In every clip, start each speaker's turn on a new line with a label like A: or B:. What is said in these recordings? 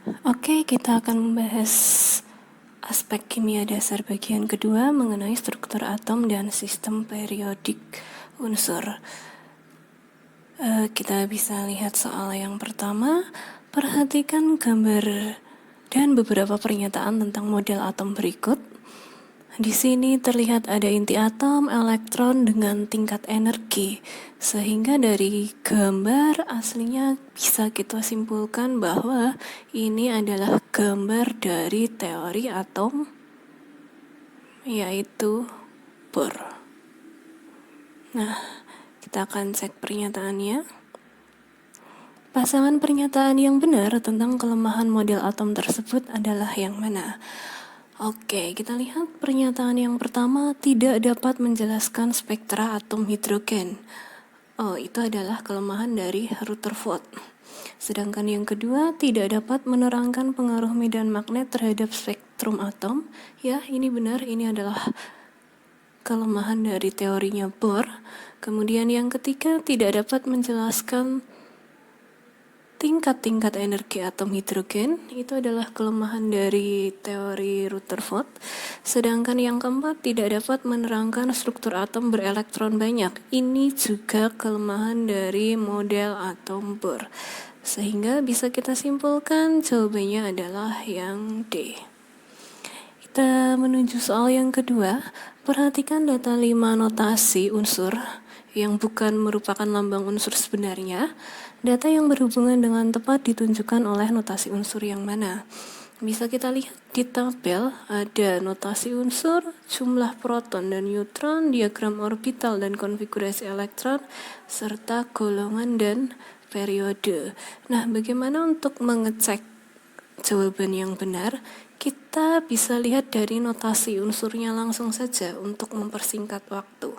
A: Oke, kita akan membahas aspek kimia dasar bagian kedua mengenai struktur atom dan sistem periodik unsur. Kita bisa lihat soal yang pertama. Perhatikan gambar dan beberapa pernyataan tentang model atom berikut. Di sini terlihat ada inti atom, elektron dengan tingkat energi, sehingga dari gambar aslinya bisa kita simpulkan bahwa ini adalah gambar dari teori atom, yaitu Bohr. Nah, kita akan cek pernyataannya. Pasangan pernyataan yang benar tentang kelemahan model atom tersebut adalah yang mana? Oke, kita lihat pernyataan yang pertama, tidak dapat menjelaskan spektra atom hidrogen. Itu adalah kelemahan dari Rutherford. Sedangkan yang kedua, tidak dapat menerangkan pengaruh medan magnet terhadap spektrum atom. Ya, ini benar, ini adalah kelemahan dari teorinya Bohr. Kemudian yang ketiga, tidak dapat menjelaskan tingkat-tingkat energi atom hidrogen. Itu adalah kelemahan dari teori Rutherford. Sedangkan yang keempat, tidak dapat menerangkan struktur atom berelektron banyak. Ini juga kelemahan dari model atom Bohr. Sehingga bisa kita simpulkan jawabannya adalah yang D. Kita menuju soal yang kedua. Perhatikan data 5 notasi unsur yang bukan merupakan lambang unsur sebenarnya. Data yang berhubungan dengan tepat ditunjukkan oleh notasi unsur yang mana? Bisa kita lihat di tabel ada notasi unsur, jumlah proton dan neutron, diagram orbital dan konfigurasi elektron, serta golongan dan periode. Nah, bagaimana untuk mengecek jawaban yang benar? Kita bisa lihat dari notasi unsurnya langsung saja untuk mempersingkat waktu.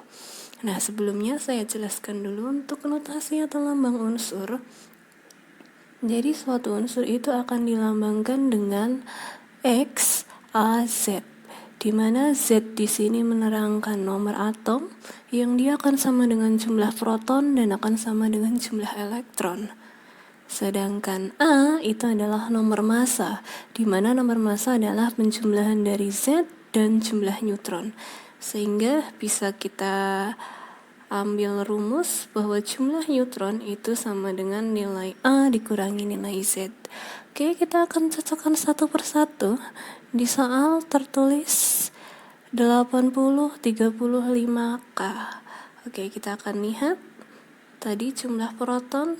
A: Nah, sebelumnya saya jelaskan dulu untuk notasi atau lambang unsur. Jadi suatu unsur itu akan dilambangkan dengan X, A, Z, di mana Z di sini menerangkan nomor atom yang dia akan sama dengan jumlah proton dan akan sama dengan jumlah elektron. Sedangkan A itu adalah nomor massa, di mana nomor massa adalah penjumlahan dari Z dan jumlah neutron. Sehingga bisa kita ambil rumus bahwa jumlah neutron itu sama dengan nilai A dikurangi nilai Z. Oke, kita akan cocokkan satu persatu. Di soal tertulis 80-35K. Oke, kita akan lihat tadi jumlah proton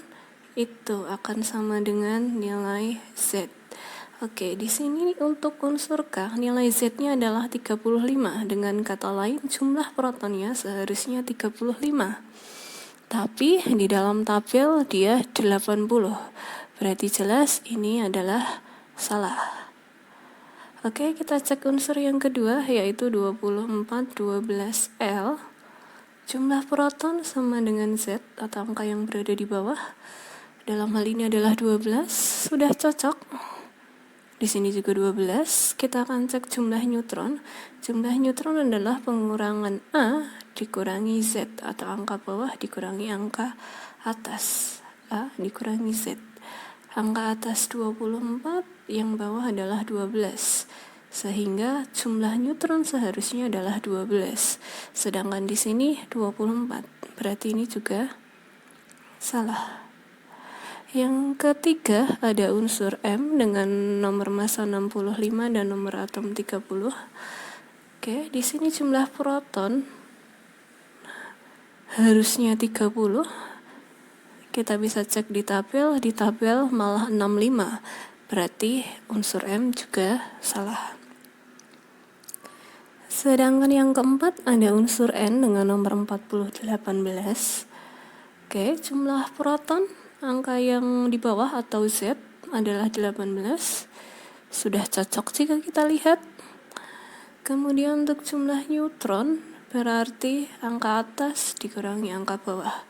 A: itu akan sama dengan nilai Z. Oke, di sini untuk unsur K, nilai Z-nya adalah 35. Dengan kata lain, jumlah protonnya seharusnya 35. Tapi di dalam tabel dia 80. Berarti jelas ini adalah salah. Oke, kita cek unsur yang kedua, yaitu 24-12L. Jumlah proton sama dengan Z atau angka yang berada di bawah. Dalam hal ini adalah 12. Sudah cocok. Di sini juga 12. Kita akan cek jumlah neutron. Jumlah neutron adalah pengurangan A dikurangi Z atau angka bawah dikurangi angka atas. A dikurangi Z. Angka atas 24, yang bawah adalah 12. Sehingga jumlah neutron seharusnya adalah 12. Sedangkan di sini 24. Berarti ini juga salah. Yang ketiga ada unsur M dengan nomor massa 65 dan nomor atom 30. Oke, di sini jumlah proton harusnya 30. Kita bisa cek di tabel malah 65. Berarti unsur M juga salah. Sedangkan yang keempat ada unsur N dengan nomor 40-18. Oke, jumlah proton angka yang di bawah atau Z adalah 18. Sudah cocok jika kita lihat. Kemudian untuk jumlah neutron berarti angka atas dikurangi angka bawah.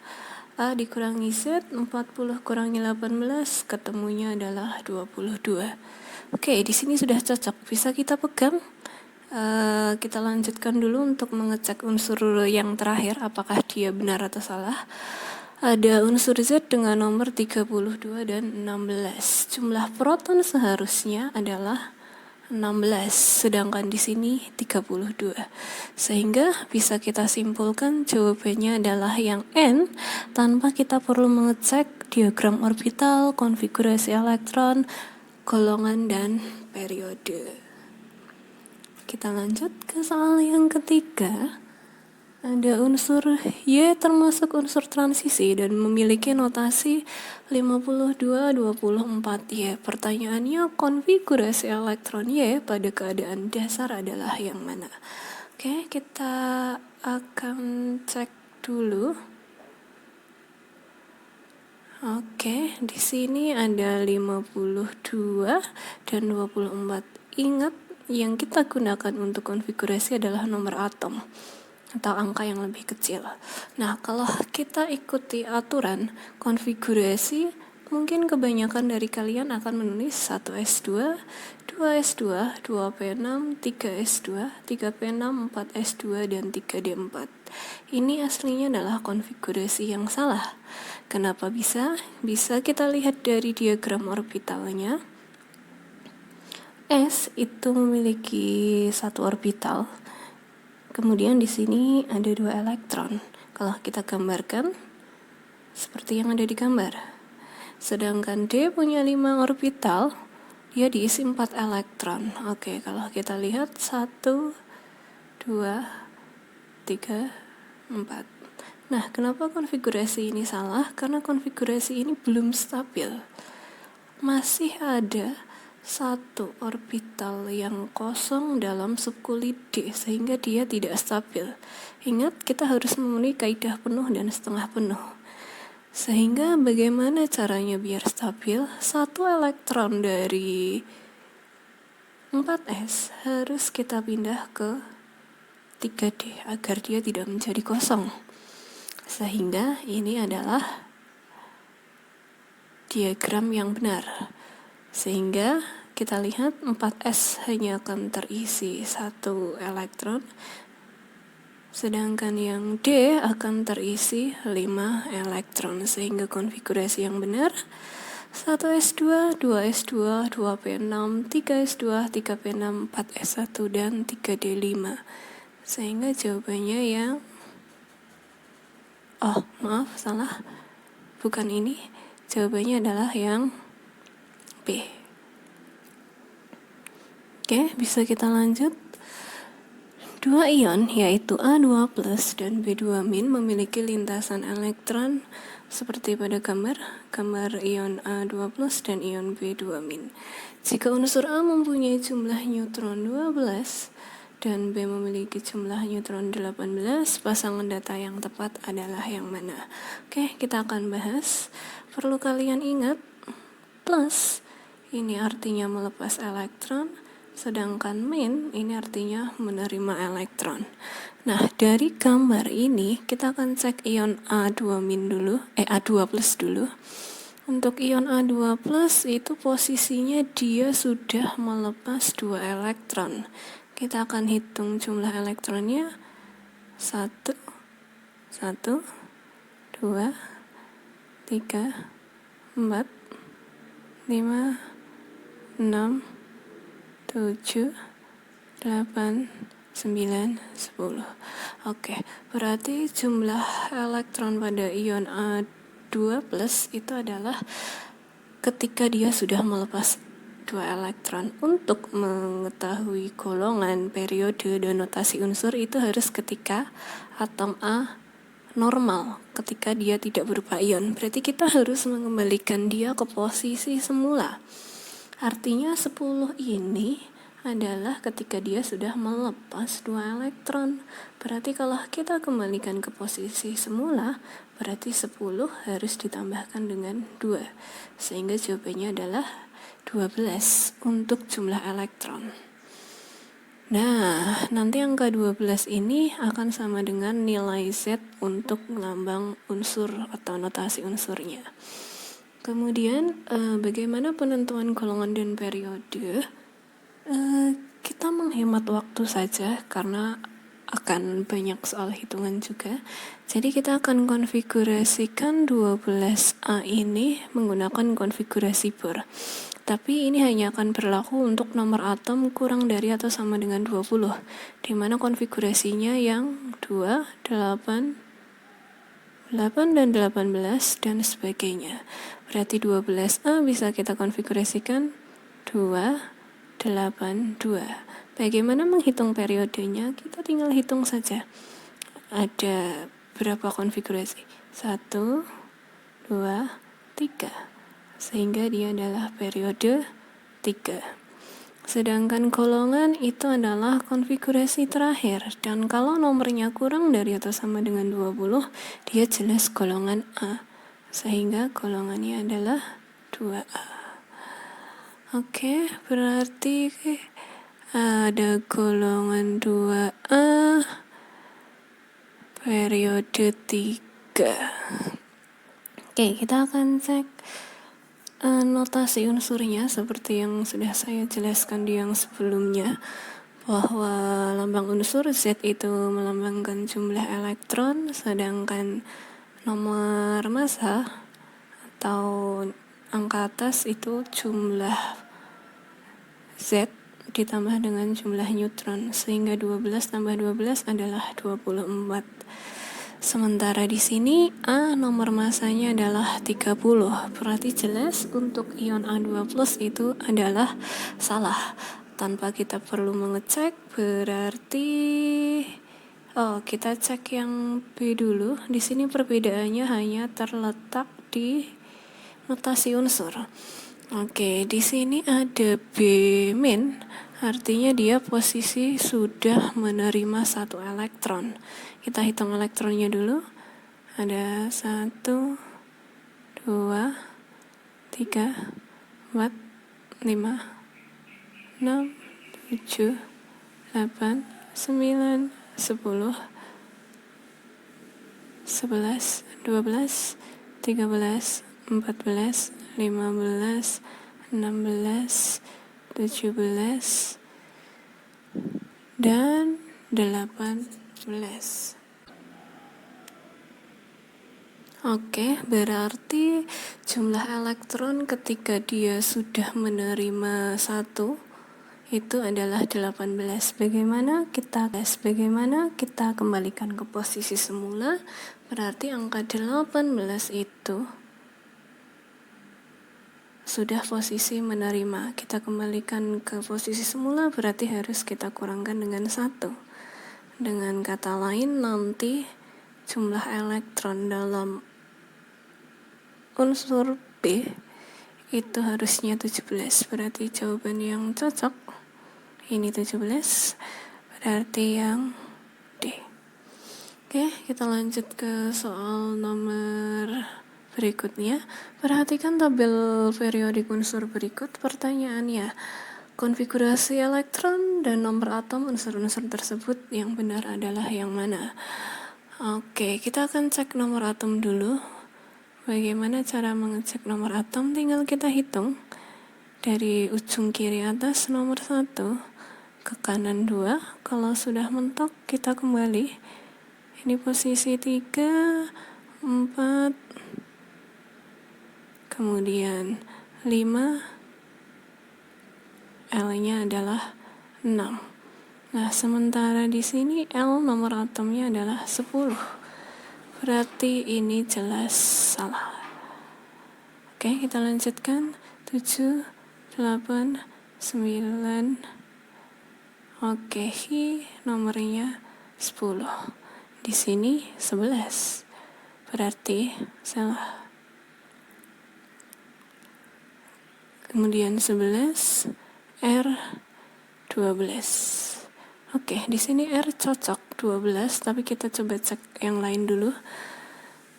A: A dikurangi Z, 40 kurangi 18, ketemunya adalah 22. Oke, di sini sudah cocok. Bisa kita pegang. Kita lanjutkan dulu untuk mengecek unsur yang terakhir, apakah dia benar atau salah. Ada unsur Z dengan nomor 32 dan 16. Jumlah proton seharusnya adalah 16, sedangkan di sini 32. Sehingga bisa kita simpulkan jawabannya adalah yang N tanpa kita perlu mengecek diagram orbital, konfigurasi elektron, golongan, dan periode. Kita lanjut ke soal yang ketiga. Ada unsur Y termasuk unsur transisi dan memiliki notasi 52-24Y. Pertanyaannya, konfigurasi elektron Y pada keadaan dasar adalah yang mana? Oke, kita akan cek dulu. Oke, di sini ada 52 dan 24. Ingat, yang kita gunakan untuk konfigurasi adalah nomor atom atau angka yang lebih kecil. Nah, kalau kita ikuti aturan konfigurasi, mungkin kebanyakan dari kalian akan menulis 1S2, 2S2, 2P6, 3S2, 3P6, 4S2, dan 3D4. Ini aslinya adalah konfigurasi yang salah. Kenapa bisa? Bisa kita lihat dari diagram orbitalnya. S itu memiliki satu orbital. Kemudian di sini ada 2 elektron. Kalau kita gambarkan seperti yang ada di gambar. Sedangkan D punya 5 orbital, dia diisi 4 elektron. Oke, kalau kita lihat 1, 2, 3, 4. Nah, kenapa konfigurasi ini salah? Karena konfigurasi ini belum stabil. Masih ada satu orbital yang kosong dalam subkulit D, sehingga dia tidak stabil. Ingat, kita harus memenuhi kaidah penuh dan setengah penuh. Sehingga bagaimana caranya biar stabil? Satu elektron dari 4S harus kita pindah ke 3D agar dia tidak menjadi kosong. Sehingga ini adalah diagram yang benar. Sehingga kita lihat 4S hanya akan terisi 1 elektron, sedangkan yang D akan terisi 5 elektron. Sehingga konfigurasi yang benar 1S2, 2S2, 2P6, 3S2, 3P6, 4S1, dan 3D5. Sehingga jawabannya yang salah. Bukan ini. Jawabannya adalah yang B. Oke, bisa kita lanjut. 2 ion yaitu A2+ dan B2- memiliki lintasan elektron seperti pada gambar ion A2+ dan ion B2-. Jika unsur A mempunyai jumlah neutron 12 dan B memiliki jumlah neutron 18, pasangan data yang tepat adalah yang mana? Oke, kita akan bahas. Perlu kalian ingat, plus ini artinya melepas elektron, sedangkan min ini artinya menerima elektron. Nah, dari gambar ini kita akan cek ion A2- dulu, A2+ dulu. Untuk ion A2+ itu posisinya dia sudah melepas 2 elektron. Kita akan hitung jumlah elektronnya. 1, 2, 3, 4, 5, 6, 7, 8, 9, 10. Oke, berarti jumlah elektron pada ion A2+ itu adalah ketika dia sudah melepas 2 elektron. Untuk mengetahui golongan, periode, dan notasi unsur itu harus ketika atom A normal, ketika dia tidak berupa ion. Berarti kita harus mengembalikan dia ke posisi semula. Artinya 10 ini adalah ketika dia sudah melepas 2 elektron. Berarti kalau kita kembalikan ke posisi semula, berarti 10 harus ditambahkan dengan 2. Sehingga jawabannya adalah 12 untuk jumlah elektron. Nah, nanti angka 12 ini akan sama dengan nilai Z untuk lambang unsur atau notasi unsurnya. Kemudian, bagaimana penentuan golongan dan periode? Kita menghemat waktu saja karena akan banyak soal hitungan juga. Jadi kita akan konfigurasikan 12A ini menggunakan konfigurasi Bohr. Tapi ini hanya akan berlaku untuk nomor atom kurang dari atau sama dengan 20, di mana konfigurasinya yang 2, 8, 8 dan 18 dan sebagainya. Berarti 12A bisa kita konfigurasikan 2, 8, 2. Bagaimana menghitung periodenya? Kita tinggal hitung saja. Ada berapa konfigurasi? 1, 2, 3. Sehingga dia adalah periode 3. Sedangkan golongan itu adalah konfigurasi terakhir. Dan kalau nomornya kurang dari atau sama dengan 20, dia jelas golongan A. Sehingga golongannya adalah 2A. Oke, berarti ada golongan 2A periode 3. Oke, kita akan cek notasi unsurnya seperti yang sudah saya jelaskan di yang sebelumnya, bahwa lambang unsur Z itu melambangkan jumlah elektron, sedangkan nomor massa atau angka atas itu jumlah Z ditambah dengan jumlah neutron, sehingga 12 tambah 12 adalah 24. Sementara di sini A nomor masanya adalah 30. Berarti jelas untuk ion A2+ itu adalah salah. Tanpa kita perlu mengecek, berarti kita cek yang B dulu. Di sini perbedaannya hanya terletak di notasi unsur. Oke, di sini ada B-, artinya dia posisi sudah menerima 1 elektron. Kita hitung elektronnya dulu. Ada 1, 2, 3, 4, 5, 6, 7, 8, 9, 10, 11, 12, 13, 14, 15, 16, 17, dan 18. Oke, berarti jumlah elektron ketika dia sudah menerima 1 itu adalah 18. Bagaimana kita kembalikan ke posisi semula? Berarti angka 18 itu sudah posisi menerima. Kita kembalikan ke posisi semula, berarti harus kita kurangkan dengan 1. Dengan kata lain, nanti jumlah elektron dalam unsur B itu harusnya 17. Berarti jawaban yang cocok ini 17. Berarti yang D. Oke, kita lanjut ke soal nomor berikutnya. Perhatikan tabel periodik unsur berikut. Pertanyaannya, konfigurasi elektron dan nomor atom unsur-unsur tersebut yang benar adalah yang mana? Oke, kita akan cek nomor atom dulu. Bagaimana cara mengecek nomor atom? Tinggal kita hitung dari ujung kiri atas nomor 1 ke kanan 2. Kalau sudah mentok, kita kembali. Ini posisi 3, 4, kemudian 5, L-nya adalah 6. Nah, sementara di sini L nomor atomnya adalah 10. Berarti ini jelas salah. Oke, kita lanjutkan. 7, 8, 9. Oke, nomornya 10. Di sini 11. Berarti salah. Kemudian 11, R 12. Oke, di sini R cocok 12, tapi kita coba cek yang lain dulu.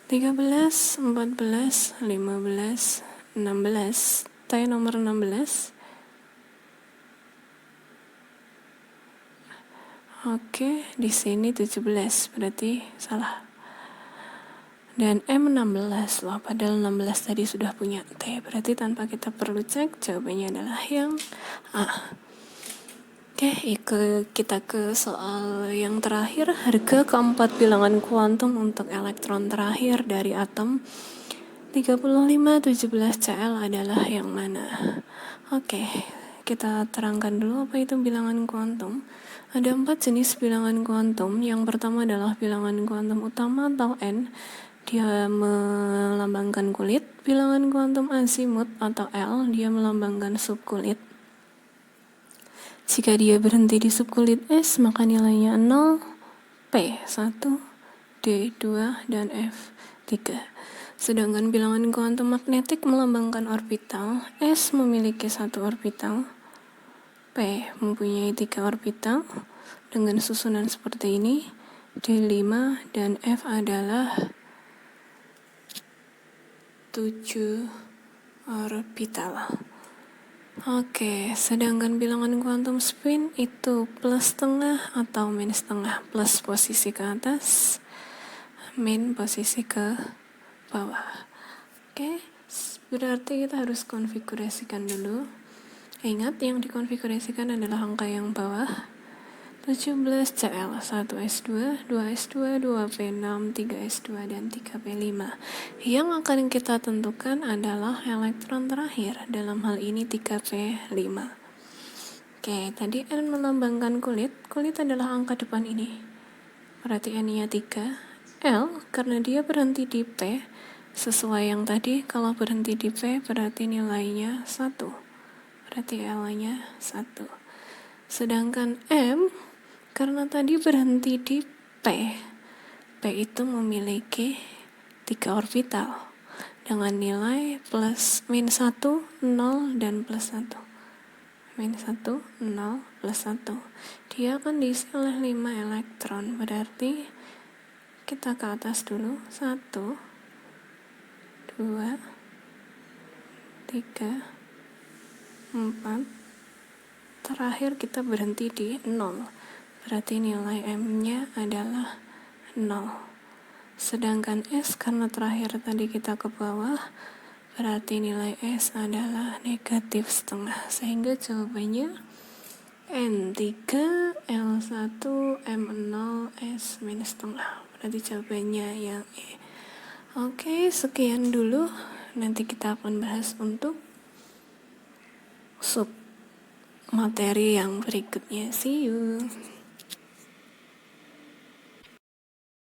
A: 13, 14, 15, 16. T nomor 16. Oke, di sini 17, berarti salah. Dan M16 loh, padahal 16 tadi sudah punya T. Berarti tanpa kita perlu cek, jawabannya adalah yang A. Oke, kita ke soal yang terakhir. Harga keempat bilangan kuantum untuk elektron terakhir dari atom 3517 Cl adalah yang mana? Oke, kita terangkan dulu apa itu bilangan kuantum. Ada 4 jenis bilangan kuantum. Yang pertama adalah bilangan kuantum utama atau N. Dia melambangkan kulit. Bilangan kuantum azimut atau L. Dia melambangkan subkulit. Jika dia berhenti di subkulit S, maka nilainya 0, P1, D2, dan F3. Sedangkan bilangan kuantum magnetik melambangkan orbital. S memiliki 1 orbital, P mempunyai 3 orbital dengan susunan seperti ini, D5 dan F adalah 7 orbital. Oke, sedangkan bilangan kuantum spin itu plus setengah atau min setengah. Plus posisi ke atas, min posisi ke bawah. Oke, berarti kita harus konfigurasikan dulu. Ingat, yang dikonfigurasikan adalah angka yang bawah. 17 Cl, 1s2, 2s2, 2p6, 3s2, dan 3p5. Yang akan kita tentukan adalah elektron terakhir, dalam hal ini 3p5. Oke, tadi N melambangkan kulit. Kulit adalah angka depan ini. Berarti N-nya 3. L, karena dia berhenti di P, sesuai yang tadi, kalau berhenti di P berarti nilainya 1. Berarti L-nya 1. Sedangkan M, karena tadi berhenti di P itu memiliki 3 orbital dengan nilai plus min 1, 0, dan plus 1. Min 1, 0, plus 1. Dia akan diisi oleh 5 elektron. Berarti kita ke atas dulu. 1, 2, 3, 4. Terakhir kita berhenti di 0. Berarti nilai M-nya adalah 0. Sedangkan S karena terakhir tadi kita ke bawah, berarti nilai S adalah negatif setengah. Sehingga jawabannya N3, L1, M0, S minus setengah. Berarti jawabannya yang E. Oke, sekian dulu. Nanti kita akan bahas untuk sub materi yang berikutnya. See you.